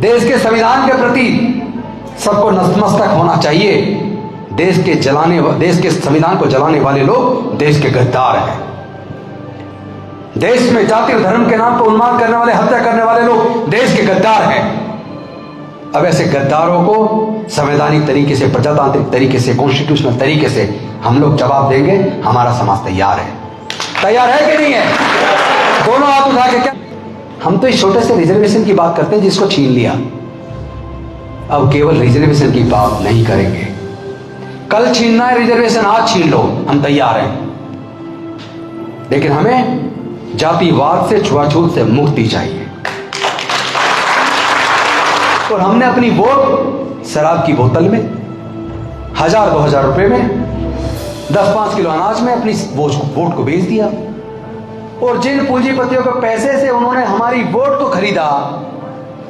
देश के संविधान के प्रति सबको नतमस्तक होना चाहिए। देश के संविधान को जलाने वाले लोग देश के गद्दार हैं। देश में जाति और धर्म के नाम पर उन्माद करने वाले, हत्या करने वाले लोग देश के गद्दार हैं। अब ऐसे गद्दारों को संवैधानिक तरीके से, प्रजातांत्रिक तरीके से, कॉन्स्टिट्यूशनल तरीके से हम लोग जवाब देंगे। हमारा समाज तैयार है कि नहीं है? दोनों हाथ उठा के। क्या हम तो इस छोटे से रिजर्वेशन की बात करते हैं जिसको छीन लिया। अब केवल रिजर्वेशन की बात नहीं करेंगे। कल छीनना है रिजर्वेशन, आज छीन लो, हम तैयार हैं। लेकिन हमें जातिवाद से, छुआछूत से मुक्ति चाहिए। और हमने अपनी वोट शराब की बोतल में, 1000-2000 रुपए में, 10-5 किलो अनाज में अपनी वोट को बेच दिया। और जिन पूंजीपतियों के पैसे से उन्होंने हमारी वोट को खरीदा,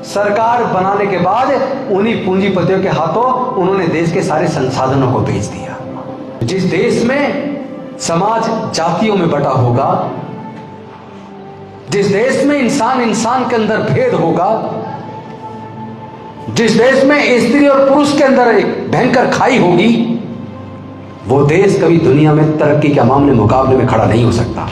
सरकार बनाने के बाद उन्हीं पूंजीपतियों के हाथों उन्होंने देश के सारे संसाधनों को बेच दिया। जिस देश में समाज जातियों में बटा होगा, जिस देश में इंसान के अंदर भेद होगा, जिस देश में स्त्री और पुरुष के अंदर एक भयंकर खाई होगी, वो देश कभी दुनिया में तरक्की के मामले मुकाबले में खड़ा नहीं हो सकता।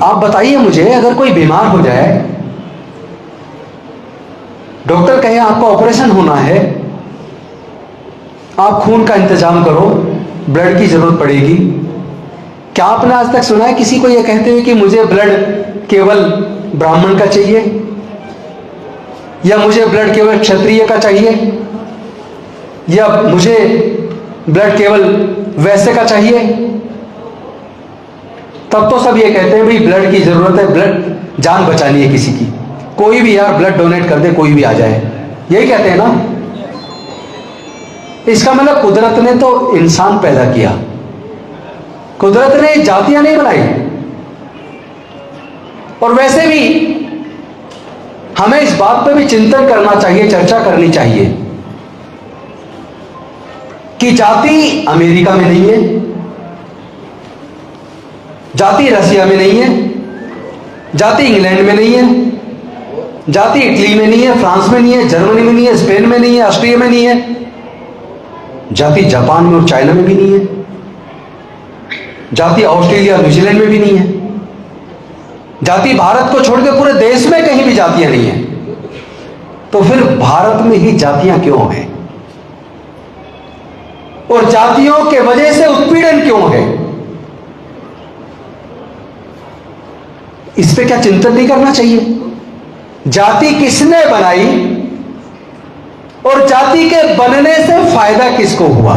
आप बताइए मुझे, अगर कोई बीमार हो जाए, डॉक्टर कहे आपका ऑपरेशन होना है, आप खून का इंतजाम करो, ब्लड की जरूरत पड़ेगी, क्या आपने आज तक सुना है किसी को यह कहते हुए कि मुझे ब्लड केवल ब्राह्मण का चाहिए, या मुझे ब्लड केवल क्षत्रिय का चाहिए, या मुझे ब्लड केवल वैश्य का चाहिए? तब तो सब ये कहते हैं भाई ब्लड की जरूरत है, ब्लड जान बचानी है किसी की, कोई भी यार ब्लड डोनेट कर दे, कोई भी आ जाए, यही कहते हैं ना। इसका मतलब कुदरत ने तो इंसान पैदा किया, कुदरत ने जातियां नहीं बनाई। और वैसे भी हमें इस बात पे भी चिंतन करना चाहिए, चर्चा करनी चाहिए कि जाति अमेरिका में नहीं है, जाति रसिया में नहीं है, जाति इंग्लैंड में नहीं है, जाति इटली में नहीं है, फ्रांस में नहीं है, जर्मनी में नहीं है, स्पेन में नहीं है, ऑस्ट्रिया में नहीं है, जाति जापान में और चाइना में भी नहीं है, जाति ऑस्ट्रेलिया न्यूजीलैंड में भी नहीं है, जाति भारत को छोड़कर पूरे देश में कहीं भी जातियां नहीं है। तो फिर भारत में ही जातियां क्यों हैं? और जातियों के वजह से उत्पीड़न क्यों है? इस पे क्या चिंतन नहीं करना चाहिए? जाति किसने बनाई और जाति के बनने से फायदा किसको हुआ,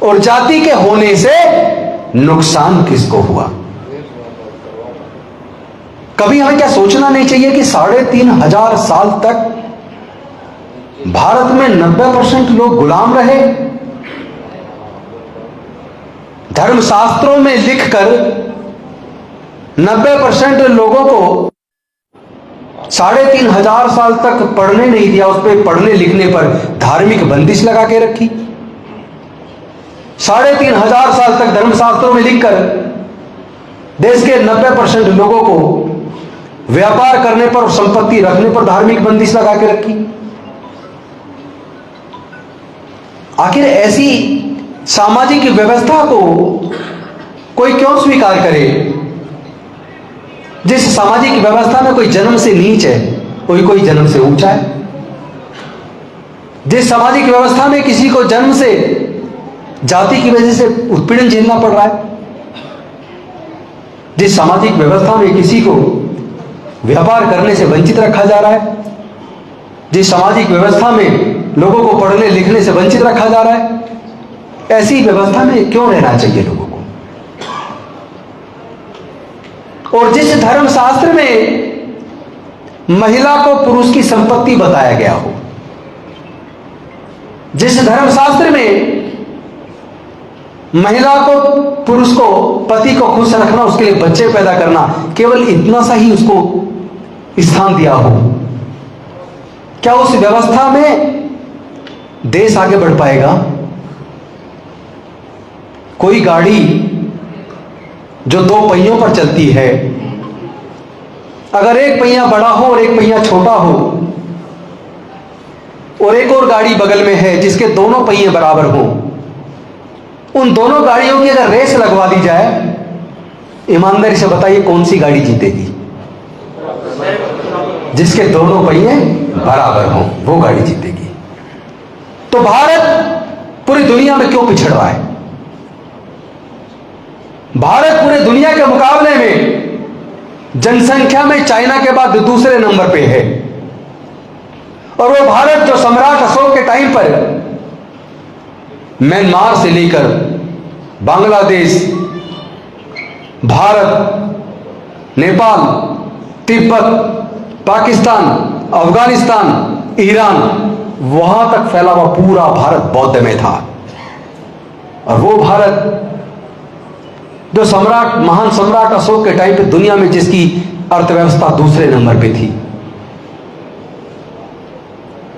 और जाति के होने से नुकसान किसको हुआ? कभी हमें क्या सोचना नहीं चाहिए कि 3500 साल तक भारत में 90% लोग गुलाम रहे? धर्मशास्त्रों में लिखकर 90% लोगों को 3500 साल तक पढ़ने नहीं दिया, उस पर पढ़ने लिखने पर धार्मिक बंदिश लगा के रखी। 3500 साल तक धर्मशास्त्रों में लिखकर देश के 90% लोगों को व्यापार करने पर और संपत्ति रखने पर धार्मिक बंदिश लगा के रखी। आखिर ऐसी सामाजिक व्यवस्था को कोई क्यों स्वीकार करे? जिस सामाजिक व्यवस्था में कोई जन्म से नीच है, कोई जन्म से ऊंचा है। जिस सामाजिक व्यवस्था में किसी को जन्म से जाति की वजह से उत्पीड़न झेलना पड़ रहा है, जिस सामाजिक व्यवस्था में किसी को व्यापार करने से वंचित रखा जा रहा है, जिस सामाजिक व्यवस्था में लोगों को पढ़ने लिखने से वंचित रखा जा रहा है, ऐसी व्यवस्था में क्यों रहना चाहिए लोगों को? और जिस धर्मशास्त्र में महिला को पुरुष की संपत्ति बताया गया हो, जिस धर्मशास्त्र में महिला को, पुरुष को, पति को खुश रखना, उसके लिए बच्चे पैदा करना, केवल इतना सा ही उसको स्थान दिया हो, क्या उस व्यवस्था में देश आगे बढ़ पाएगा? कोई गाड़ी जो दो पहियों पर चलती है, अगर एक पहिया बड़ा हो और एक पहिया छोटा हो, और एक और गाड़ी बगल में है जिसके दोनों पहिए बराबर हों, उन दोनों गाड़ियों की अगर रेस लगवा दी जाए, ईमानदारी से बताइए कौन सी गाड़ी जीतेगी? जिसके दोनों पहिए बराबर हों, वो गाड़ी जीतेगी। तो भारत पूरी दुनिया में क्यों पिछड़ रहा है? भारत पूरे दुनिया के मुकाबले में जनसंख्या में चाइना के बाद दूसरे नंबर पे है। और वो भारत जो सम्राट अशोक के टाइम पर म्यांमार से लेकर बांग्लादेश, भारत, नेपाल, तिब्बत, पाकिस्तान, अफगानिस्तान, ईरान, वहां तक फैला हुआ पूरा भारत बौद्ध में था। और वो भारत जो सम्राट, महान सम्राट अशोक के टाइम पे दुनिया में जिसकी अर्थव्यवस्था दूसरे नंबर पे थी,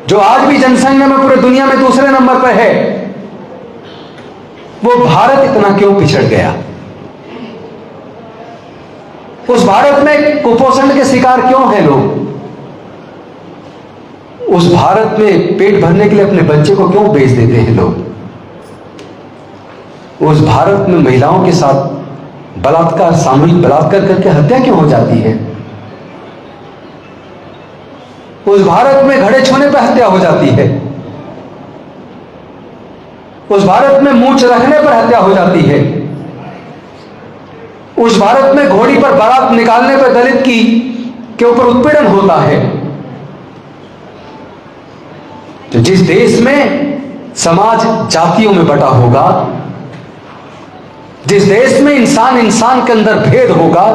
जो आज भी जनसंख्या में पूरे दुनिया में दूसरे नंबर पर है, वो भारत इतना क्यों पिछड़ गया? उस भारत में कुपोषण के शिकार क्यों हैं लोग? उस भारत में पेट भरने के लिए अपने बच्चे को क्यों बेच देते हैं लोग? उस भारत में महिलाओं के साथ बलात्कार, सामूहिक बलात्कार करके हत्या क्यों हो जाती है? उस भारत में घड़े छूने पर हत्या हो जाती है। उस भारत में मूंछ रखने पर हत्या हो जाती है। उस भारत में घोड़ी पर बारात निकालने पर दलित के ऊपर उत्पीड़न होता है। तो जिस देश में समाज जातियों में बटा होगा, जिस देश में इंसान इंसान के अंदर भेद होगा,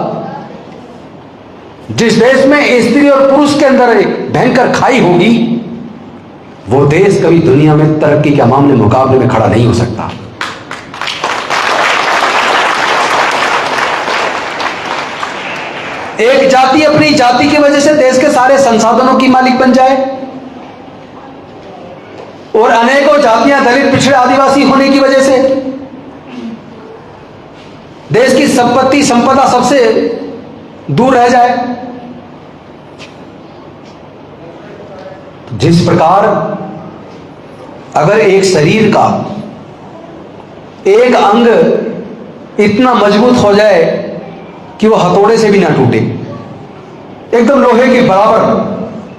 जिस देश में स्त्री और पुरुष के अंदर एक भयंकर खाई होगी, वो देश कभी दुनिया में तरक्की के मामले मुकाबले में खड़ा नहीं हो सकता। एक जाति अपनी जाति की वजह से देश के सारे संसाधनों की मालिक बन जाए और अनेकों जातियां दलित, पिछड़े, आदिवासी होने की वजह से देश की संपत्ति, संपदा सबसे दूर रह जाए। जिस प्रकार अगर एक शरीर का एक अंग इतना मजबूत हो जाए कि वो हथौड़े से भी ना टूटे, एकदम लोहे के बराबर,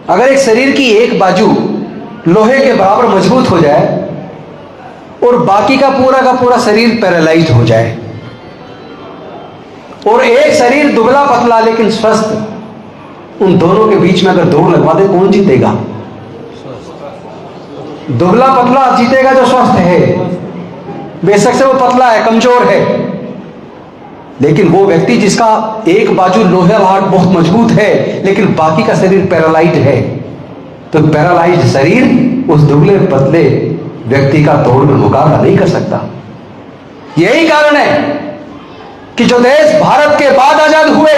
अगर एक शरीर की एक बाजू लोहे के बराबर मजबूत हो जाए और बाकी का पूरा शरीर पैरालाइज्ड हो जाए, और एक शरीर दुबला पतला लेकिन स्वस्थ, उन दोनों के बीच में अगर दौड़ लगवा दे, कौन जीतेगा? दुबला पतला जीतेगा जो स्वस्थ है। बेशक से वो पतला है, कमजोर है, लेकिन वो व्यक्ति जिसका एक बाजू लोहे हार्ट बहुत मजबूत है लेकिन बाकी का शरीर पैरालाइज्ड है, तो पैरालाइज्ड शरीर उस दुबले पतले व्यक्ति का दौड़ में मुकाबला नहीं कर सकता। यही कारण है कि जो देश भारत के बाद आजाद हुए,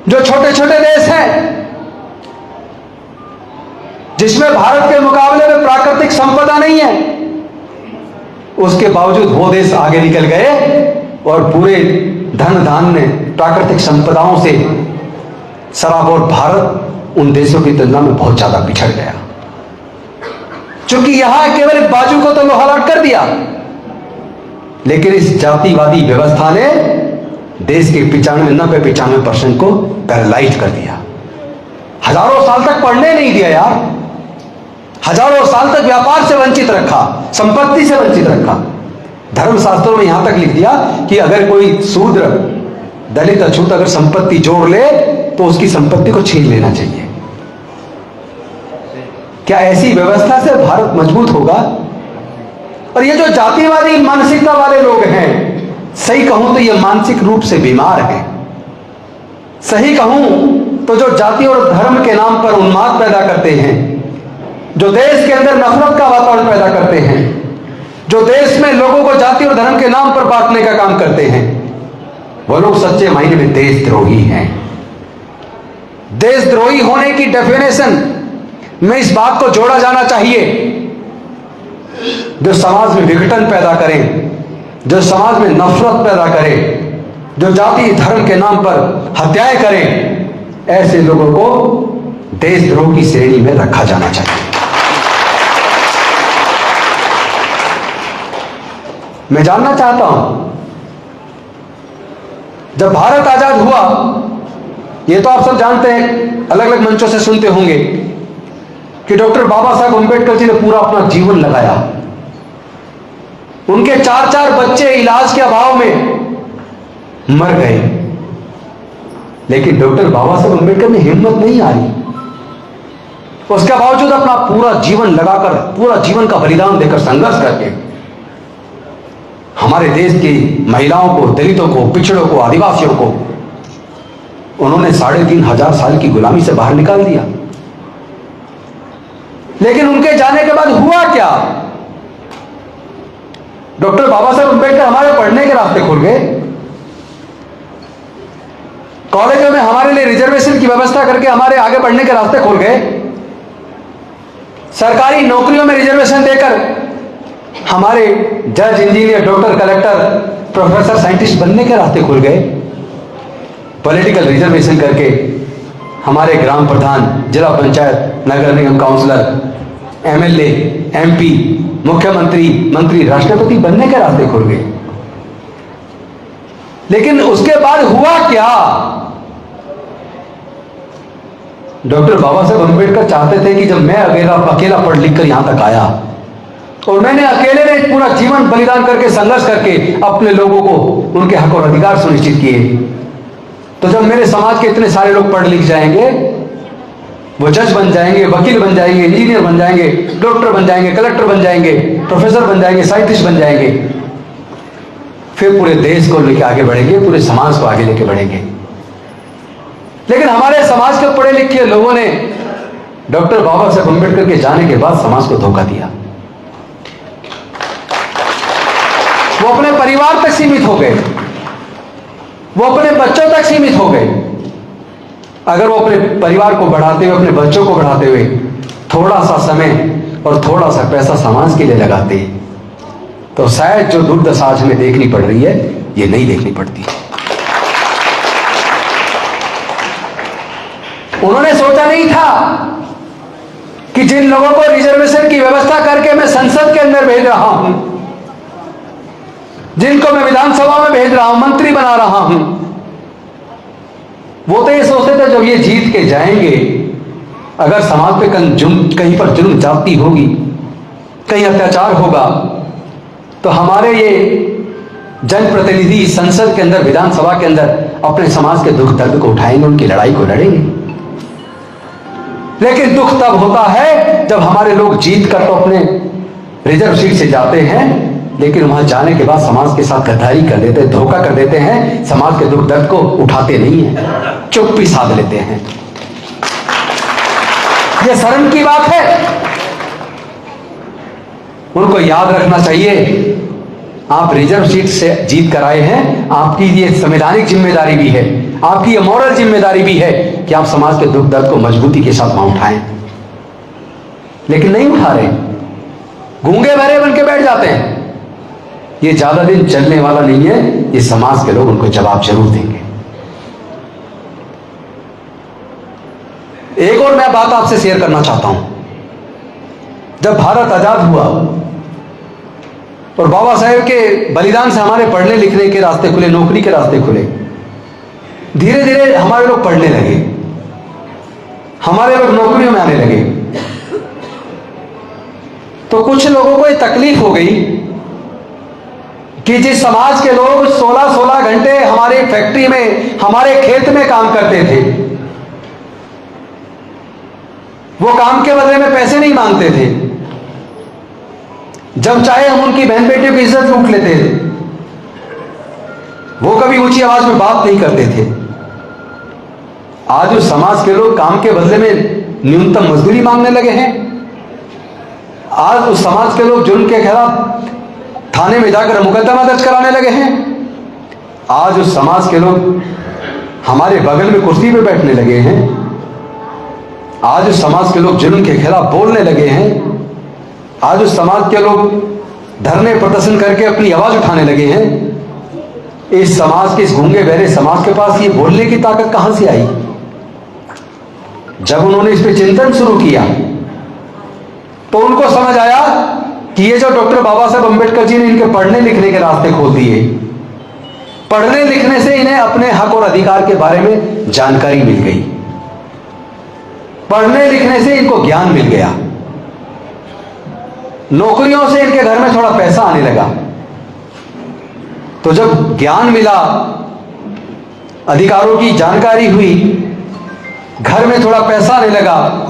जो छोटे छोटे देश हैं जिसमें भारत के मुकाबले में प्राकृतिक संपदा नहीं है, उसके बावजूद वो देश आगे निकल गए और पूरे धन धान्य, प्राकृतिक संपदाओं से सराबोर भारत उन देशों की तुलना में बहुत ज्यादा पिछड़ गया। क्योंकि यहां केवल एक बाजू को तो लोहालाट कर दिया, लेकिन इस जातिवादी व्यवस्था ने देश के 90-95% को पैरालाइज कर दिया। हजारों साल तक पढ़ने नहीं दिया यार, हजारों साल तक व्यापार से वंचित रखा, संपत्ति से वंचित रखा। धर्मशास्त्रों में यहां तक लिख दिया कि अगर कोई शूद्र, दलित, अछूत अगर संपत्ति जोड़ ले तो उसकी संपत्ति को छीन लेना चाहिए। क्या ऐसी व्यवस्था से भारत मजबूत होगा? और ये जो जातिवादी मानसिकता वाले लोग हैं, सही कहूं तो ये मानसिक रूप से बीमार हैं। सही कहूं तो जो जाति और धर्म के नाम पर उन्माद पैदा करते हैं, जो देश के अंदर नफरत का वातावरण पैदा करते हैं, जो देश में लोगों को जाति और धर्म के नाम पर बांटने का काम करते हैं, वो लोग सच्चे मायने में देशद्रोही हैं। देशद्रोही होने की डेफिनेशन में इस बात को जोड़ा जाना चाहिए जो समाज में विघटन पैदा करें, जो समाज में नफरत पैदा करें, जो जाति धर्म के नाम पर हत्याएं करें, ऐसे लोगों को देशद्रोह की श्रेणी में रखा जाना चाहिए। मैं जानना चाहता हूं, जब भारत आजाद हुआ, ये तो आप सब जानते हैं, अलग अलग मंचों से सुनते होंगे कि डॉक्टर बाबा साहब अम्बेडकर जी ने पूरा अपना जीवन लगाया। उनके 4-4 बच्चे इलाज के अभाव में मर गए, लेकिन डॉक्टर बाबा साहब अम्बेडकर में हिम्मत नहीं आ रही। उसके बावजूद अपना पूरा जीवन लगाकर, पूरा जीवन का बलिदान देकर, संघर्ष करके हमारे देश की महिलाओं को, दलितों को, पिछड़ों को, आदिवासियों को उन्होंने 3,500 साल की गुलामी से बाहर निकाल दिया। लेकिन उनके जाने के बाद हुआ क्या? डॉक्टर बाबा साहब अम्बेडकर हमारे पढ़ने के रास्ते खोल गए। कॉलेजों में हमारे लिए रिजर्वेशन की व्यवस्था करके हमारे आगे बढ़ने के रास्ते खोल गए। सरकारी नौकरियों में रिजर्वेशन देकर हमारे जज, engineer, doctor, collector, professor, scientist बनने के रास्ते खुल गए। पॉलिटिकल रिजर्वेशन करके हमारे ग्राम प्रधान, जिला पंचायत, नगर निगम काउंसलर, एमएलए, एमपी, मुख्यमंत्री, मंत्री, राष्ट्रपति बनने के रास्ते खुल गए। लेकिन उसके बाद हुआ क्या? डॉक्टर बाबा साहब अम्बेडकर चाहते थे कि जब मैं अकेला पढ़ लिख कर यहां तक आया और मैंने अकेले ने पूरा जीवन बलिदान करके, संघर्ष करके अपने लोगों को उनके हक और अधिकार सुनिश्चित किए, तो जब मेरे समाज के इतने सारे लोग पढ़ लिख जाएंगे, वो जज बन जाएंगे, वकील बन जाएंगे, इंजीनियर बन जाएंगे, डॉक्टर बन जाएंगे, कलेक्टर बन जाएंगे, प्रोफेसर बन जाएंगे, साइंटिस्ट बन जाएंगे, फिर पूरे देश को लेकर आगे बढ़ेंगे, पूरे समाज को आगे लेके बढ़ेंगे। लेकिन हमारे समाज के पढ़े लिखे लोगों ने डॉक्टर बाबा साहब अम्बेडकर के जाने के बाद समाज को धोखा दिया। वो अपने परिवार तक सीमित हो गए, वो अपने बच्चों तक सीमित हो गए। अगर वो अपने परिवार को बढ़ाते हुए, अपने बच्चों को बढ़ाते हुए थोड़ा सा समय और थोड़ा सा पैसा समाज के लिए लगाते, तो शायद जो दुर्दशा आज हमें देखनी पड़ रही है, ये नहीं देखनी पड़ती। उन्होंने सोचा नहीं था कि जिन लोगों को रिजर्वेशन की व्यवस्था करके मैं संसद के अंदर भेज रहा हूं, जिनको मैं विधानसभा में भेज रहा हूं, मंत्री बना रहा हूं, वो तो ये सोचते थे जब ये जीत के जाएंगे, अगर समाज पे कहीं पर जुल्म जाती होगी, कहीं अत्याचार होगा, तो हमारे ये जनप्रतिनिधि संसद के अंदर, विधानसभा के अंदर अपने समाज के दुख दर्द को उठाएंगे, उनकी लड़ाई को लड़ेंगे। लेकिन दुख तब होता है जब हमारे लोग जीत कर तो अपने रिजर्व सीट से जाते हैं, लेकिन वहां जाने के बाद समाज के साथ गद्दारी कर देते हैं, धोखा कर देते हैं, समाज के दुख दर्द को उठाते नहीं हैं, चुप्पी साध लेते हैं। यह शर्म की बात है। उनको याद रखना चाहिए, आप रिजर्व सीट से जीत कर आए हैं, आपकी ये संवैधानिक जिम्मेदारी भी है, आपकी ये मॉरल जिम्मेदारी भी है कि आप समाज के दुख दर्द को मजबूती के साथ वहां उठाएं। लेकिन नहीं उठा रहे, गूंगे बहरे बन के बैठ जाते हैं। ये ज्यादा दिन चलने वाला नहीं है, ये समाज के लोग उनको जवाब जरूर देंगे। एक और मैं बात आपसे शेयर करना चाहता हूं। जब भारत आजाद हुआ और बाबा साहेब के बलिदान से हमारे पढ़ने लिखने के रास्ते खुले, नौकरी के रास्ते खुले, धीरे धीरे हमारे लोग पढ़ने लगे, हमारे लोग नौकरियों में आने लगे, तो कुछ लोगों को ये तकलीफ हो गई कि जिस समाज के लोग 16-16 घंटे हमारी फैक्ट्री में, हमारे खेत में काम करते थे, वो काम के बदले में पैसे नहीं मांगते थे, जब चाहे हम उनकी बहन बेटियों की इज्जत लूट लेते थे, वो कभी ऊंची आवाज में बात नहीं करते थे। आज उस समाज के लोग काम के बदले में न्यूनतम मजदूरी मांगने लगे हैं। आज उस समाज के लोग जुर्म के खिलाफ थाने में जाकर मुकदमा दर्ज कराने लगे हैं। आज उस समाज के लोग हमारे बगल में कुर्सी पे बैठने लगे हैं आज उस समाज के लोग जुल्म के खिलाफ बोलने लगे हैं, आज उस समाज के लोग धरने प्रदर्शन करके अपनी आवाज उठाने लगे हैं। इस समाज के, इस गूंगे बहरे समाज के पास ये बोलने की ताकत कहां से आई? जब उन्होंने इस पे चिंतन शुरू किया तो उनको समझ आया कि ये जो डॉक्टर बाबा साहब अम्बेडकर जी ने इनके पढ़ने लिखने के रास्ते खोल दिए, पढ़ने लिखने से इन्हें अपने हक और अधिकार के बारे में जानकारी मिल गई, पढ़ने लिखने से इनको ज्ञान मिल गया, नौकरियों से इनके घर में थोड़ा पैसा आने लगा। तो जब ज्ञान मिला, अधिकारों की जानकारी हुई, घर में थोड़ा पैसा आने लगा,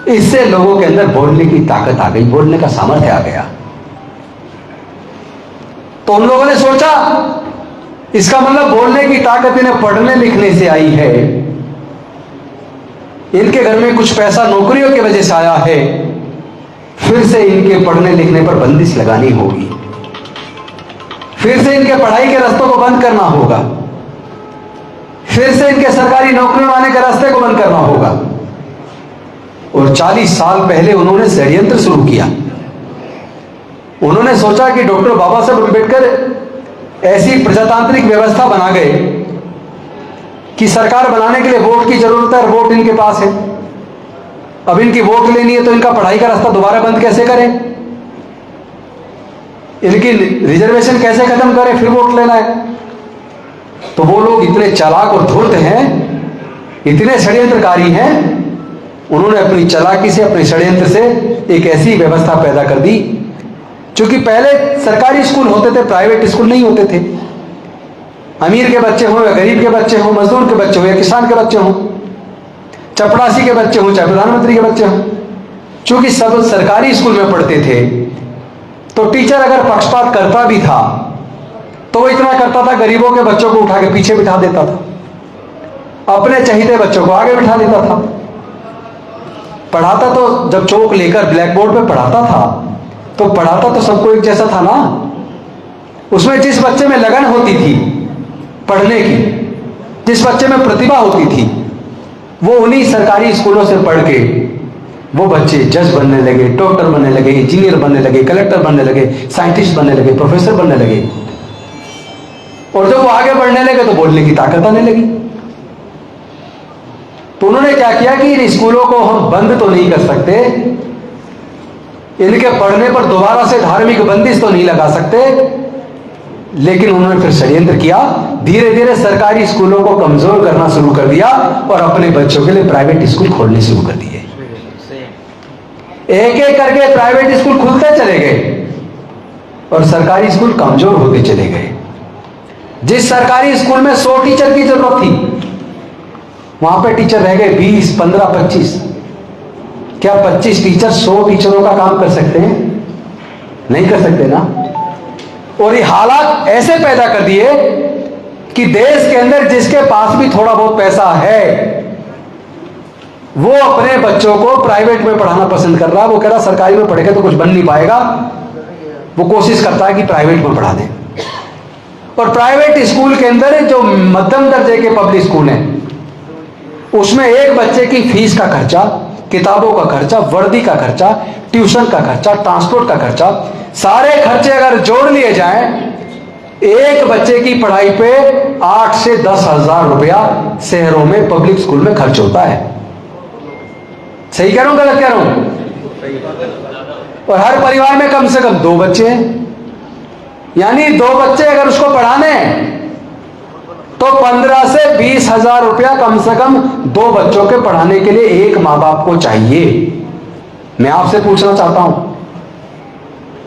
इससे लोगों के अंदर बोलने की ताकत आ गई, बोलने का सामर्थ्य आ गया। तो उन लोगों ने सोचा इसका मतलब बोलने की ताकत इन्हें पढ़ने लिखने से आई है, इनके घर में कुछ पैसा नौकरियों की वजह से आया है, फिर से इनके पढ़ने लिखने पर बंदिश लगानी होगी, फिर से इनके पढ़ाई के रास्तों को बंद करना होगा, फिर से इनके सरकारी नौकरियों आने के रास्ते को बंद करना होगा। और 40 साल पहले उन्होंने षड्यंत्र शुरू किया। उन्होंने सोचा कि डॉक्टर बाबा साहब अम्बेडकर ऐसी प्रजातांत्रिक व्यवस्था बना गए कि सरकार बनाने के लिए वोट की जरूरत है और वोट इनके पास है। अब इनकी वोट लेनी है तो इनका पढ़ाई का रास्ता दोबारा बंद कैसे करें, इनकी रिजर्वेशन कैसे खत्म करें, फिर वोट लेना है। तो वो लोग इतने चालाक और धूर्त हैं, इतने षड्यंत्रकारी हैं, उन्होंने अपनी चालाकी से, अपने षड्यंत्र से एक ऐसी व्यवस्था पैदा कर दी। क्योंकि पहले सरकारी स्कूल होते थे, प्राइवेट स्कूल नहीं होते थे। अमीर के बच्चे हों या गरीब के बच्चे हों, मजदूर के बच्चे हों या किसान के बच्चे हों, चपरासी के बच्चे हों चाहे प्रधानमंत्री के बच्चे हों, क्योंकि सब सरकारी स्कूल में पढ़ते थे, तो टीचर अगर पक्षपात करता भी था तो वो इतना करता था, गरीबों के बच्चों को उठा के पीछे बिठा देता था, अपने चहीते बच्चों को आगे बिठा देता था। पढ़ाता तो जब चौक लेकर ब्लैक बोर्ड पे पढ़ाता था तो पढ़ाता तो सबको एक जैसा था ना। उसमें जिस बच्चे में लगन होती थी पढ़ने की, जिस बच्चे में प्रतिभा होती थी, वो उन्हीं सरकारी स्कूलों से पढ़ के वो बच्चे जज बनने लगे, डॉक्टर बनने लगे, इंजीनियर बनने लगे, कलेक्टर बनने लगे, साइंटिस्ट बनने लगे, प्रोफेसर बनने लगे। और जब वो आगे बढ़ने लगे तो बोलने की ताकत आने लगी। तो उन्होंने क्या किया कि इन स्कूलों को हम बंद तो नहीं कर सकते, इनके पढ़ने पर दोबारा से धार्मिक बंदिश तो नहीं लगा सकते, लेकिन उन्होंने फिर षड्यंत्र किया, धीरे धीरे सरकारी स्कूलों को कमजोर करना शुरू कर दिया और अपने बच्चों के लिए प्राइवेट स्कूल खोलने शुरू कर दिए। एक एक करके प्राइवेट स्कूल खुलते चले गए और सरकारी स्कूल कमजोर होते चले गए। जिस सरकारी स्कूल में 100 टीचर की जरूरत थी, वहां पे टीचर रह गए 20, 15, 25। क्या 25 टीचर 100 टीचरों का काम कर सकते हैं? नहीं कर सकते ना। और ये हालात ऐसे पैदा कर दिए कि देश के अंदर जिसके पास भी थोड़ा बहुत पैसा है वो अपने बच्चों को प्राइवेट में पढ़ाना पसंद कर रहा है। वो कह रहा सरकारी में पढ़ेगा तो कुछ बन नहीं पाएगा, वो कोशिश करता है कि प्राइवेट में पढ़ा दे। और प्राइवेट स्कूल के अंदर जो मध्यम दर्जे के पब्लिक स्कूल हैं उसमें एक बच्चे की फीस का खर्चा, किताबों का खर्चा, वर्दी का खर्चा, ट्यूशन का खर्चा, ट्रांसपोर्ट का खर्चा, सारे खर्चे अगर जोड़ लिए जाएं, एक बच्चे की पढ़ाई पे 8 से 10 हजार रुपया शहरों में पब्लिक स्कूल में खर्च होता है। सही कह रहा हूं, गलत कह रहा हूं? और हर परिवार में कम से कम 2 बच्चे हैं, यानी 2 बच्चे अगर उसको पढ़ाने हैं तो 15 से 20 हजार रुपया कम से कम 2 बच्चों के पढ़ाने के लिए एक मां बाप को चाहिए। मैं आपसे पूछना चाहता हूं,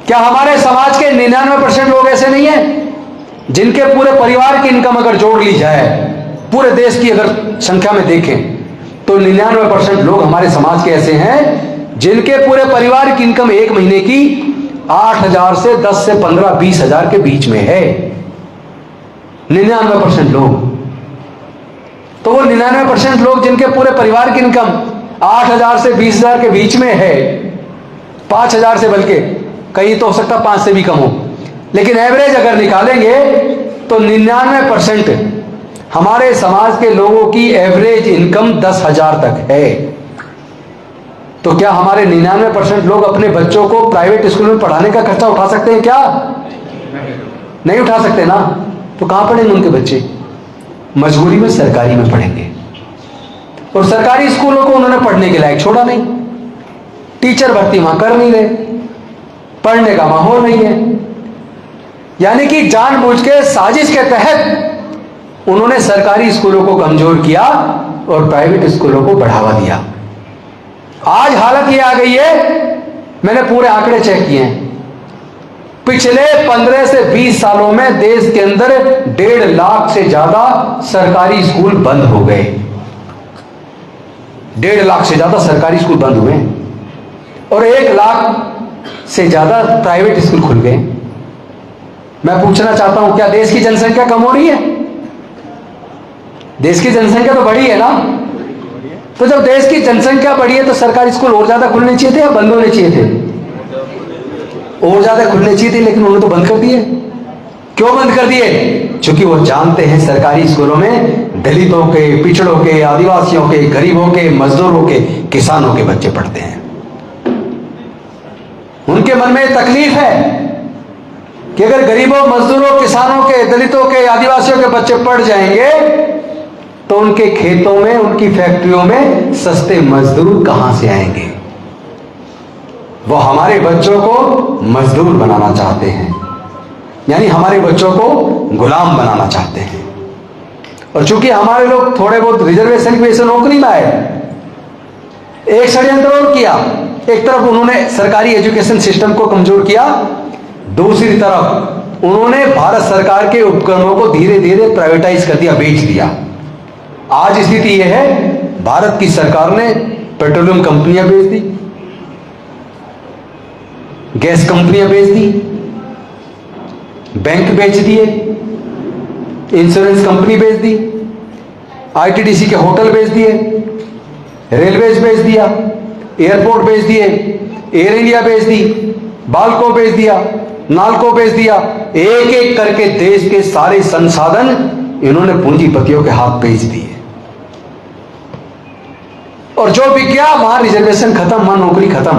क्या हमारे समाज के 99% लोग ऐसे नहीं हैं जिनके पूरे परिवार की इनकम अगर जोड़ ली जाए, पूरे देश की अगर संख्या में देखें तो 99% लोग हमारे समाज के ऐसे हैं जिनके पूरे परिवार की इनकम एक महीने की 8,000 से 10 से 15, 20 हजार के बीच में है। 99% लोग। तो वो 99% लोग जिनके पूरे परिवार की इनकम 8,000 से 20,000 के बीच में है, 5,000 से, बल्कि कहीं तो हो सकता 5 से भी कम हो, लेकिन एवरेज अगर निकालेंगे तो 99% हमारे समाज के लोगों की एवरेज इनकम 10,000 तक है। तो क्या हमारे 99% लोग अपने बच्चों को प्राइवेट स्कूल में पढ़ाने का खर्चा उठा सकते हैं क्या? नहीं उठा सकते ना। तो कहां पढ़ेंगे उनके बच्चे? मजबूरी में सरकारी में पढ़ेंगे। और सरकारी स्कूलों को उन्होंने पढ़ने के लायक छोड़ा नहीं, टीचर भर्ती वहां कर नहीं रहे, पढ़ने का माहौल नहीं है। यानी कि जानबूझ के साजिश के तहत उन्होंने सरकारी स्कूलों को कमजोर किया और प्राइवेट स्कूलों को बढ़ावा दिया। आज हालत यह आ गई है, मैंने पूरे आंकड़े चेक किए हैं, पिछले 15 से 20 सालों में देश के अंदर 1.5 लाख से ज्यादा सरकारी स्कूल बंद हो गए। 1.5 लाख से ज्यादा सरकारी स्कूल बंद हुए और 1 लाख से ज्यादा प्राइवेट स्कूल खुल गए। मैं पूछना चाहता हूं, क्या देश की जनसंख्या कम हो रही है? देश की जनसंख्या तो बढ़ी है ना। तो जब देश की जनसंख्या बढ़ी है तो सरकारी स्कूल और ज्यादा खुलने चाहिए थे या बंद होने चाहिए थे? और ज्यादा खुलने चाहिए थे, लेकिन उन्होंने तो बंद कर दिए। क्यों बंद कर दिए? क्योंकि वो जानते हैं सरकारी स्कूलों में दलितों के, पिछड़ों के, आदिवासियों के, गरीबों के, मजदूरों के, किसानों के बच्चे पढ़ते हैं। उनके मन में तकलीफ है कि अगर गरीबों, मजदूरों, किसानों के, दलितों के, आदिवासियों के बच्चे पढ़ जाएंगे तो उनके खेतों में, उनकी फैक्ट्रियों में सस्ते मजदूर कहां से आएंगे? वो हमारे बच्चों को मजदूर बनाना चाहते हैं, यानी हमारे बच्चों को गुलाम बनाना चाहते हैं। और चूंकि हमारे लोग थोड़े बहुत रिजर्वेशन की वजह से नौकरी में आए, एक षड्यंत्र और किया। एक तरफ उन्होंने सरकारी एजुकेशन सिस्टम को कमजोर किया, दूसरी तरफ उन्होंने भारत सरकार के उपकरणों को धीरे धीरे प्राइवेटाइज कर दिया, बेच दिया। आज स्थिति यह है, भारत की सरकार ने पेट्रोलियम कंपनियां बेच दी, गैस कंपनियां बेच दी, बैंक बेच दिए, इंश्योरेंस कंपनी बेच दी, आईटीडीसी के होटल बेच दिए, रेलवेज बेच दिया, एयरपोर्ट बेच दिए, एयर इंडिया बेच दी, बाल्को बेच दिया, नाल्को बेच दिया। एक एक करके देश के सारे संसाधन इन्होंने पूंजीपतियों के हाथ बेच दिए। और जो बिक गया वहां रिजर्वेशन खत्म, वहां नौकरी खत्म।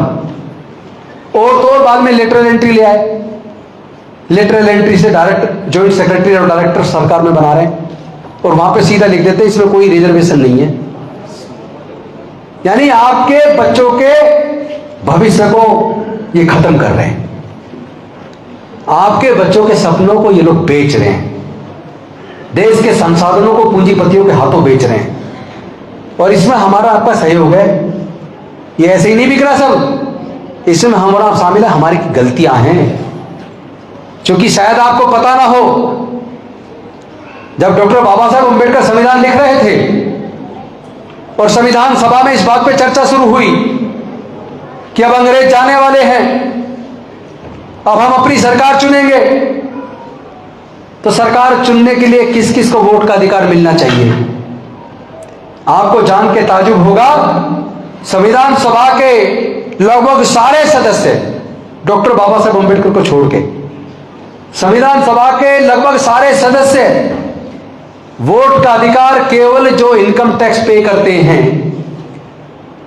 और तो बाद में लेटरल एंट्री ले आए, लेटरल एंट्री से डायरेक्ट जॉइंट सेक्रेटरी और डायरेक्टर सरकार में बना रहे हैं और वहां पे सीधा लिख देते हैं इसमें कोई रिजर्वेशन नहीं है। यानी आपके बच्चों के भविष्य को ये खत्म कर रहे हैं, आपके बच्चों के सपनों को ये लोग बेच रहे हैं, देश के संसाधनों को पूंजीपतियों के हाथों बेच रहे हैं। और इसमें हमारा आपका सहयोग है, ये ऐसे ही नहीं बिक रहा सब, इसमें हमारा शामिल है, हमारी गलतियां हैं। क्योंकि शायद आपको पता ना हो, जब डॉक्टर बाबा साहब अम्बेडकर संविधान लिख रहे थे और संविधान सभा में इस बात पे चर्चा शुरू हुई कि अब अंग्रेज जाने वाले हैं, अब हम अपनी सरकार चुनेंगे, तो सरकार चुनने के लिए किस किस को वोट का अधिकार मिलना चाहिए? आपको जान के ताजुब होगा, संविधान सभा के लगभग सारे सदस्य डॉक्टर बाबा साहब अम्बेडकर को छोड़ के, संविधान सभा के लगभग सारे सदस्य वोट का अधिकार केवल जो इनकम टैक्स पे करते हैं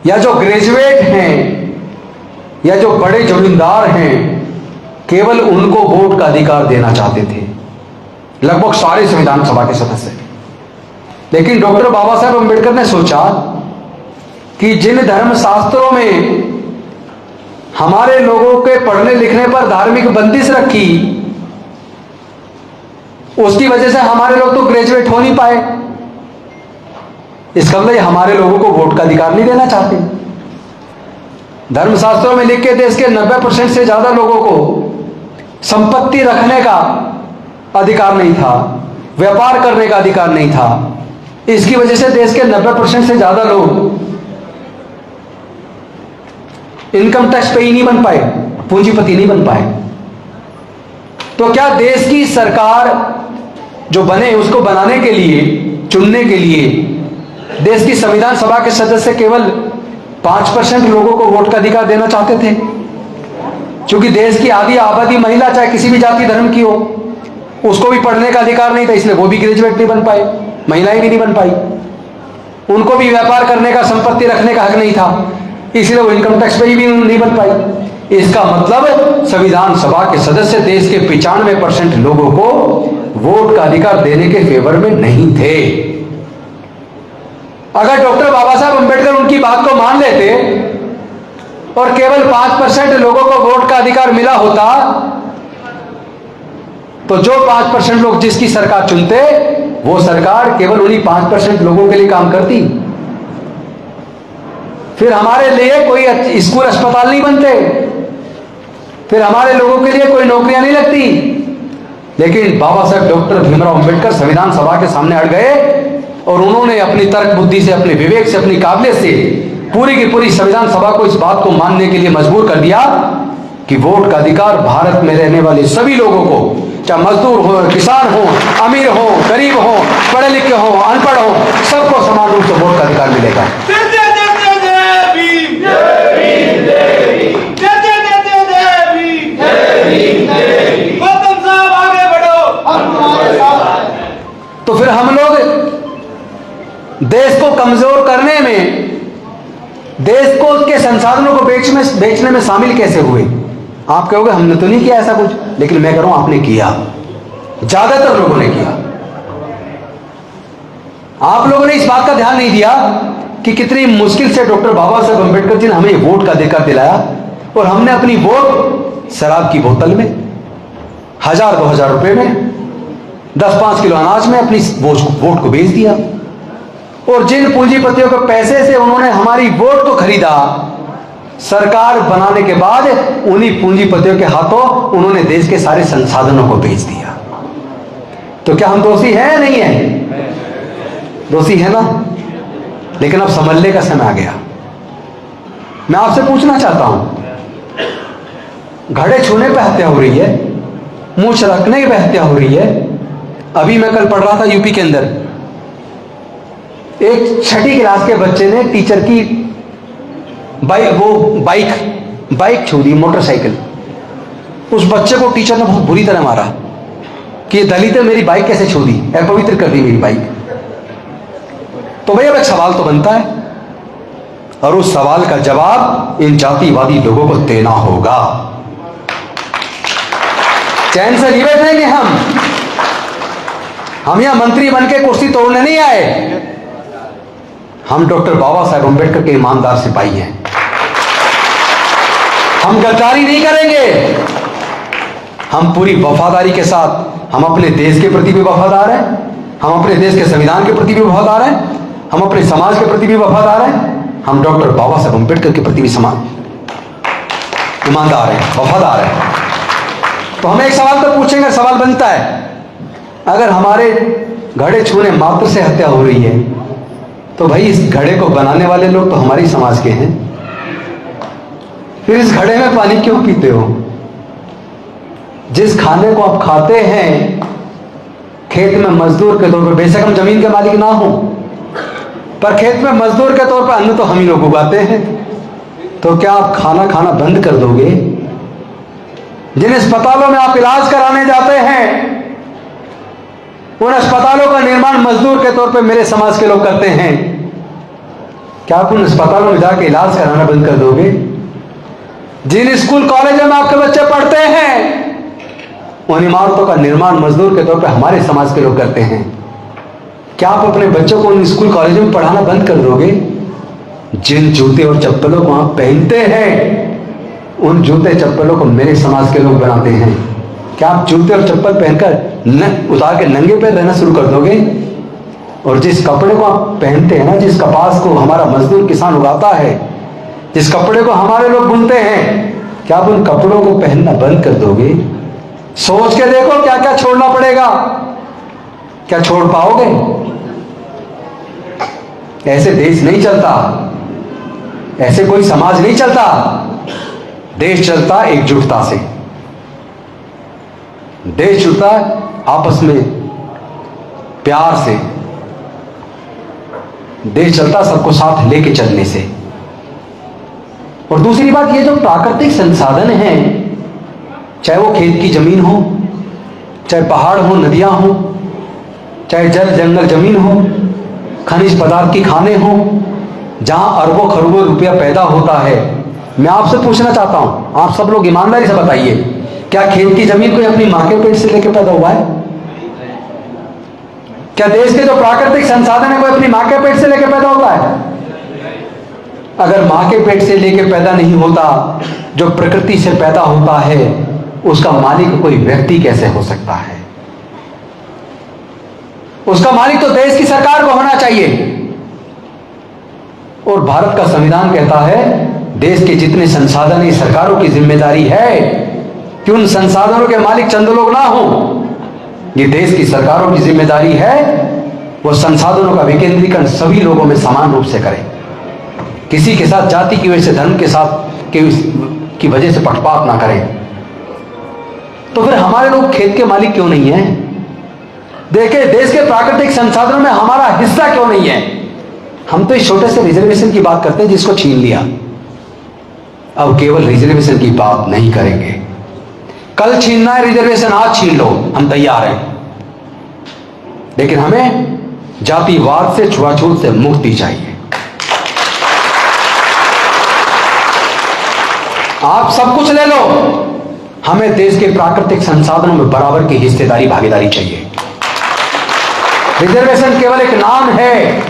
या जो ग्रेजुएट हैं या जो बड़े जमींदार हैं, केवल उनको वोट का अधिकार देना चाहते थे, लगभग सारे संविधान सभा के सदस्य। लेकिन डॉक्टर बाबा साहब अम्बेडकर ने सोचा कि जिन धर्म शास्त्रों में हमारे लोगों के पढ़ने लिखने पर धार्मिक बंदिश रखी, उसकी वजह से हमारे लोग तो ग्रेजुएट हो नहीं पाए, इसका मतलब हमारे लोगों को वोट का अधिकार नहीं देना चाहते। धर्मशास्त्रों में लिख के देश के 90% से ज्यादा लोगों को संपत्ति रखने का अधिकार नहीं था, व्यापार करने का अधिकार नहीं था। इसकी वजह से देश के 90% से ज्यादा लोग इनकम टैक्स पे ही नहीं बन पाए, पूंजीपति नहीं बन पाए। तो क्या देश की सरकार जो बने, उसको बनाने के लिए, चुनने के लिए देश की संविधान सभा के सदस्य केवल 5% लोगों को वोट का अधिकार देना चाहते थे? क्योंकि देश की आधी आबादी महिला, चाहे किसी भी जाति धर्म की हो, उसको भी पढ़ने का अधिकार नहीं था, इसलिए वो भी ग्रेजुएट नहीं बन पाए, महिलाएं भी नहीं बन पाई। उनको भी व्यापार करने का, संपत्ति रखने का हक नहीं था। इसलिए वो इनकम टैक्स पे भी नहीं बन पाई। इसका मतलब संविधान सभा के सदस्य देश के 95% लोगों को वोट का अधिकार देने के फेवर में नहीं थे। अगर डॉक्टर बाबा साहब अंबेडकर उनकी बात को मान लेते और केवल 5% लोगों को वोट का अधिकार मिला होता, तो जो 5% लोग जिसकी सरकार चुनते, वो सरकार केवल उन्हीं 5% लोगों के लिए काम करती। फिर हमारे लिए कोई स्कूल अस्पताल नहीं बनते, फिर हमारे लोगों के लिए कोई नौकरियां नहीं लगती। लेकिन बाबा साहब डॉक्टर भीमराव अंबेडकर संविधान सभा के सामने अड़ गए और उन्होंने अपनी तर्क बुद्धि से, अपने विवेक से, अपनी काबिलियत से पूरी की पूरी संविधान सभा को इस बात को मानने के लिए मजबूर कर दिया कि वोट का अधिकार भारत में रहने वाले सभी लोगों को, चाहे मजदूर हो, किसान हो, अमीर हो, गरीब हो, पढ़े लिखे हो, अनपढ़ हो, सबको समान रूप से वोट का अधिकार मिलेगा। तो फिर हम लोग देश को कमजोर करने में, देश को उसके संसाधनों को बेचने में शामिल कैसे हुए? आप कहोगे हमने तो नहीं किया ऐसा कुछ, लेकिन मैं कह रहा हूं आपने किया, ज्यादातर लोगों ने किया। आप लोगों ने इस बात का ध्यान नहीं दिया कि कितनी मुश्किल से डॉक्टर बाबा साहब अंबेडकर जी ने हमें वोट का अधिकार दिलाया, और हमने अपनी वोट शराब की बोतल में, 1000-2000 रुपए में, 10-5 किलो अनाज में अपनी वोट को बेच दिया। और जिन पूंजीपतियों के पैसे से उन्होंने हमारी वोट को खरीदा, सरकार बनाने के बाद उन्हीं पूंजीपतियों के हाथों उन्होंने देश के सारे संसाधनों को बेच दिया। तो क्या हम दोषी हैं या नहीं है? दोषी है ना। लेकिन अब संभलने का समय आ गया। मैं आपसे पूछना चाहता हूं, घड़े छूने पे हत्या हो रही है, मुंह छिड़कने पे हत्या हो रही है। अभी मैं कल पढ़ रहा था यूपी के अंदर, एक 6ठी क्लास के बच्चे ने टीचर की बाइक छू दी, मोटरसाइकिल। उस बच्चे को टीचर ने बहुत बुरी तरह मारा कि ये दलित है, मेरी बाइक कैसे छू दी, अपवित्र कर दी मेरी बाइक। तो भैया एक सवाल तो बनता है, और उस सवाल का जवाब इन जातिवादी लोगों को देना होगा। चैन से नहीं बैठेंगे हम यहां मंत्री बन के कुर्सी तोड़ने नहीं आए। हम डॉक्टर बाबा साहेब अंबेडकर के ईमानदार सिपाही हैं। हम गद्दारी नहीं करेंगे। हम पूरी वफादारी के साथ, हम अपने देश के प्रति भी वफादार हैं, हम अपने देश के संविधान के प्रति भी वफादार हैं, हम अपने समाज के प्रति भी वफादार हैं, हम डॉक्टर बाबा साहेब अंबेडकर के प्रति भी ईमानदार हैं, वफादार हैं। तो हमें एक सवाल तो पूछेंगे, सवाल बनता है, अगर हमारे घड़े छूने मात्र से हत्या हो रही है, तो भाई इस घड़े को बनाने वाले लोग तो हमारी समाज के हैं, फिर इस घड़े में पानी क्यों पीते हो? जिस खाने को आप खाते हैं, खेत में मजदूर के तौर पर, बेशक हम जमीन के मालिक ना हो, पर खेत में मजदूर के तौर पर अन्न तो हम ही लोग उगाते हैं। तो क्या आप खाना खाना बंद कर दोगे? जिन अस्पतालों में आप इलाज कराने जाते हैं, उन अस्पतालों का निर्माण मजदूर के तौर पे मेरे समाज के लोग करते हैं। क्या आप उन अस्पतालों में जाके इलाज कराना बंद कर दोगे? जिन स्कूल कॉलेजों में आपके बच्चे पढ़ते हैं, उन इमारतों का निर्माण मजदूर के तौर पे हमारे समाज के लोग करते हैं। क्या आप अपने बच्चों को उन स्कूल कॉलेजों में पढ़ाना बंद कर दोगे? जिन जूते और चप्पलों को आप पहनते हैं, उन जूते चप्पलों को मेरे समाज के लोग बनाते हैं। क्या आप जूते और चप्पल पहनकर उतार के नंगे पैर रहना शुरू कर दोगे? और जिस कपड़े को आप पहनते हैं ना, जिस कपास को हमारा मजदूर किसान उगाता है, जिस कपड़े को हमारे लोग बुनते हैं, क्या आप उन कपड़ों को पहनना बंद कर दोगे? सोच के देखो क्या क्या छोड़ना पड़ेगा। क्या छोड़ पाओगे? ऐसे देश नहीं चलता, ऐसे कोई समाज नहीं चलता। देश चलता एकजुटता से, देश चलता आपस में प्यार से, देश चलता सबको साथ लेके चलने से। और दूसरी बात, ये जो प्राकृतिक संसाधन हैं, चाहे वो खेत की जमीन हो, चाहे पहाड़ हो, नदियां हो, चाहे जल जंगल जमीन हो, खनिज पदार्थ की खाने हो, जहां अरबों खरबों रुपया पैदा होता है, मैं आपसे पूछना चाहता हूं, आप सब लोग ईमानदारी से बताइए, क्या खेत की जमीन कोई अपनी मां के पेट से लेकर पैदा हुआ है? क्या देश के जो प्राकृतिक संसाधन है कोई अपनी मां के पेट से लेकर पैदा होता है? अगर मां के पेट से लेकर पैदा नहीं होता, जो प्रकृति से पैदा होता है, उसका मालिक कोई व्यक्ति कैसे हो सकता है? उसका मालिक तो देश की सरकार को होना चाहिए। और भारत का संविधान कहता है देश के जितने संसाधन हैं सरकारों की जिम्मेदारी है कि उन संसाधनों के मालिक चंद लोग ना हो। ये देश की सरकारों की जिम्मेदारी है वो संसाधनों का विकेंद्रीकरण सभी लोगों में समान रूप से करें, किसी के साथ जाति की वजह से, धर्म के साथ की वजह से पक्षपात ना करें। तो फिर हमारे लोग खेत के मालिक क्यों नहीं है? देखे, देश के प्राकृतिक संसाधनों में हमारा हिस्सा क्यों नहीं है? हम तो इस छोटे से रिजर्वेशन की बात करते हैं जिसको छीन लिया। अब केवल रिजर्वेशन की बात नहीं करेंगे। कल छीनना है रिजर्वेशन, आज छीन लो, हम तैयार हैं। लेकिन हमें जातिवाद से, छुआछूत से मुक्ति चाहिए। आप सब कुछ ले लो, हमें देश के प्राकृतिक संसाधनों में बराबर की हिस्सेदारी, भागीदारी चाहिए। रिजर्वेशन केवल एक नाम है,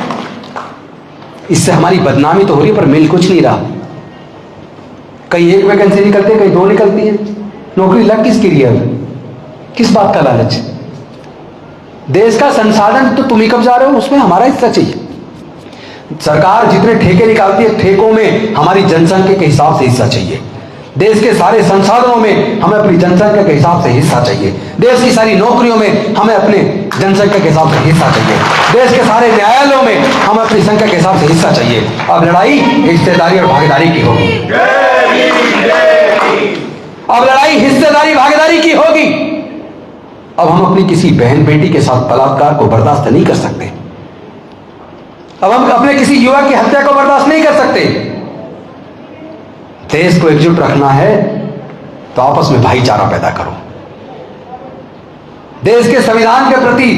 इससे हमारी बदनामी तो हो रही है पर मिल कुछ नहीं रहा। कहीं एक वैकेंसी निकलती है, कहीं दो निकलती है। नौकरी लग किसकी रही है? किस बात का लालच? देश का संसाधन तो तुम ही कब जा रहे हो, उसमें हमारा हिस्सा चाहिए। सरकार जितने ठेके निकालती है, ठेकों में हमारी जनसंख्या के हिसाब से हिस्सा चाहिए। देश के सारे संसाधनों में हमें अपनी जनसंख्या के हिसाब से हिस्सा चाहिए। देश की सारी नौकरियों में हमें अपने जनसंख्या के हिसाब से हिस्सा चाहिए। देश के सारे न्यायालयों में हमें अपनी संख्या के हिसाब से हिस्सा चाहिए। अब लड़ाई हिस्सेदारी और भागीदारी की होगी। अब लड़ाई हिस्सेदारी भागीदारी की होगी। अब हम अपनी किसी बहन बेटी के साथ बलात्कार को बर्दाश्त नहीं कर सकते। अब हम अपने किसी युवक की हत्या को बर्दाश्त नहीं कर सकते। देश को एकजुट रखना है तो आपस में भाईचारा पैदा करो। देश के संविधान के प्रति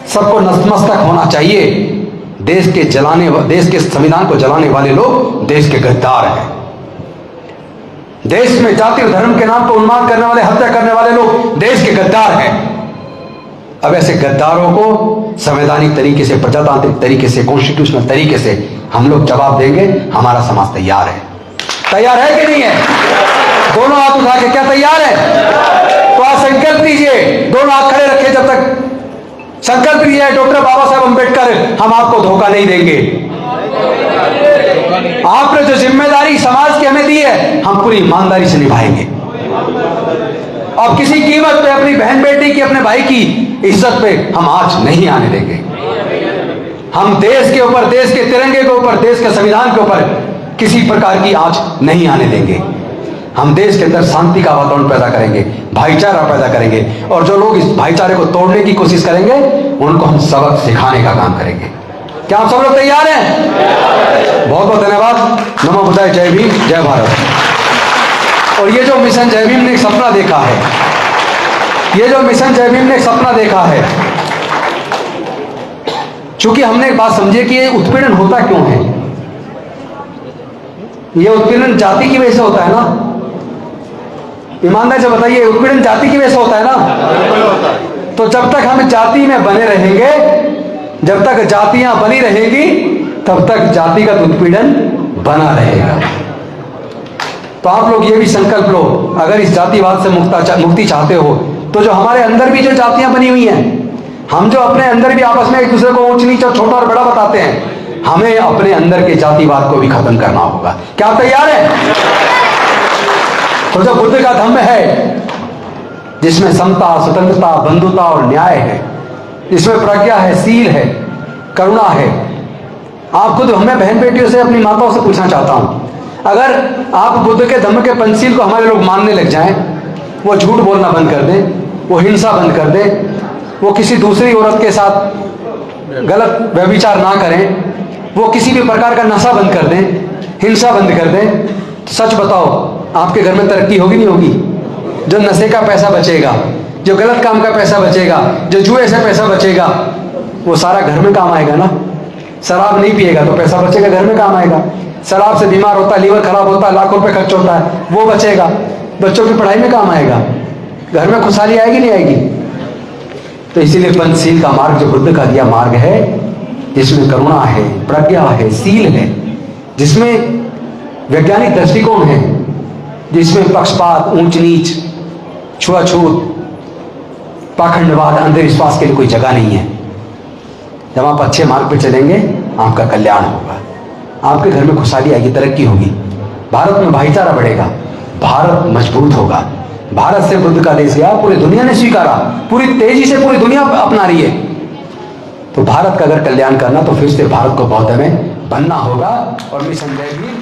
सबको नतमस्तक होना चाहिए। देश के संविधान को जलाने वाले लोग देश के गद्दार हैं। देश में जाति और धर्म के नाम पर उन्माद करने वाले, हत्या करने वाले लोग देश के गद्दार हैं। अब ऐसे गद्दारों को संवैधानिक तरीके से, प्रजातांत्रिक तरीके से, कॉन्स्टिट्यूशनल तरीके से हम लोग जवाब देंगे। हमारा समाज तैयार है। तैयार है कि नहीं है? दोनों हाथ उठा के, क्या तैयार है? तो आज संकल्प लीजिए, दोनों हाथ खड़े रखे। जब तक संकल्प लिया है डॉक्टर बाबा साहब अंबेडकर, हम आपको धोखा नहीं देंगे। आपने जो जिम्मेदारी समाज की हमें दी है, हम पूरी ईमानदारी से निभाएंगे। और किसी कीमत पे अपनी बहन बेटी की, अपने भाई की इज्जत पे हम आज नहीं आने देंगे। हम देश के ऊपर, देश के तिरंगे के ऊपर, देश के संविधान के ऊपर किसी प्रकार की आंच नहीं आने देंगे। हम देश के अंदर शांति का वातावरण पैदा करेंगे, भाईचारा पैदा करेंगे। और जो लोग इस भाईचारे को तोड़ने की कोशिश करेंगे, उनको हम सबक सिखाने का काम करेंगे। क्या आप सब लोग तैयार हैं? बहुत बहुत धन्यवाद। नमो बुद्धाय, जय भीम, जय भारत। और ये जो मिशन जय भीम ने एक सपना देखा है, ये जो मिशन जय भीम ने एक सपना देखा है, चूंकि हमने एक बात समझे कि ये उत्पीड़न होता क्यों है। ये उत्पीड़न जाति की वजह से होता है ना? ईमानदारी से बताइए, उत्पीड़न जाति की वजह से होता है ना? तो जब तक हम जाति में बने रहेंगे, जब तक जातियां बनी रहेंगी, तब तक जातिगत उत्पीड़न बना रहेगा। तो आप लोग ये भी संकल्प लो, अगर इस जातिवाद से मुक्ति चाहते हो, तो जो हमारे अंदर भी जो जातियां बनी हुई हैं, हम जो अपने अंदर भी आपस में एक दूसरे को ऊंच नीच और छोटा और बड़ा बताते हैं, हमें अपने अंदर के जातिवाद को भी खत्म करना होगा। क्या आप तैयार हैं? तो जो बुद्ध का धम्म है, जिसमें समता, स्वतंत्रता, बंधुता और न्याय है, जिसमें प्रज्ञा है, शील है, करुणा है, आप खुद, हमें बहन बेटियों से, अपनी माताओं से पूछना चाहता हूं, अगर आप बुद्ध के धम्म के पंचशील को हमारे लोग मानने लग जाएं, वो झूठ बोलना बंद कर दें, वो हिंसा बंद कर दें, वो किसी दूसरी औरत के साथ गलत व्यभिचार ना करें, वो किसी भी प्रकार का नशा बंद कर दें, हिंसा बंद कर दें, तो सच बताओ आपके घर में तरक्की होगी नहीं होगी? जो नशे का पैसा बचेगा, जो गलत काम का पैसा बचेगा, जो जुए से पैसा बचेगा, वो सारा घर में काम आएगा ना? शराब नहीं पिएगा तो पैसा बचेगा, घर में काम आएगा। शराब से बीमार होता है, लीवर खराब होता है, लाखों रुपए खर्च होता है, वो बचेगा, बच्चों की पढ़ाई में काम आएगा, घर में खुशहाली आएगी नहीं आएगी। तो इसीलिए पंचशील का मार्ग जो बुद्ध का दिया मार्ग है, जिसमें करुणा है, प्रज्ञा है, शील है, जिसमें वैज्ञानिक दृष्टिकोण है, जिसमें पक्षपात, ऊंच नीच, छुआछूत, पाखंडवाद, अंधविश्वास के लिए कोई जगह नहीं है। जब आप अच्छे मार्ग पर चलेंगे आपका कल्याण होगा, आपके घर में खुशहाली आएगी, तरक्की होगी, भारत में भाईचारा बढ़ेगा, भारत मजबूत होगा। भारत से बुद्ध का देश या पूरी दुनिया ने स्वीकारा, पूरी तेजी से पूरी दुनिया अपना रही है। तो भारत का अगर कल्याण करना तो फिर से भारत को बौद्ध में बनना होगा। और मिशन जय भी